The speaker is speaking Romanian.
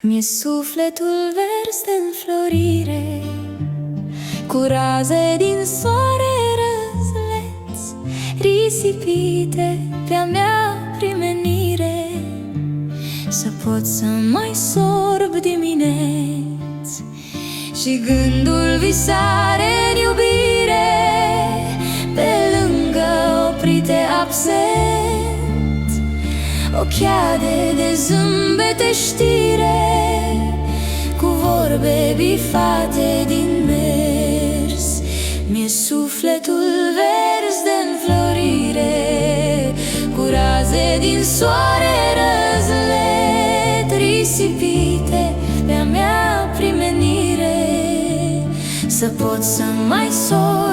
Mi-e sufletul vers de înflorire, cu raze din soare răzleți, risipite pe-a mea primenire, să pot să mai sorb dimineți. Și gândul visare în iubire, pe lângă oprite absent, o cheadă de zâmbete știre, cu vorbe bifate din mers. Mi-e sufletul vers de înflorire, cu raze din soare răzlet, risipite pe-a mea primenire, să pot să mai sorb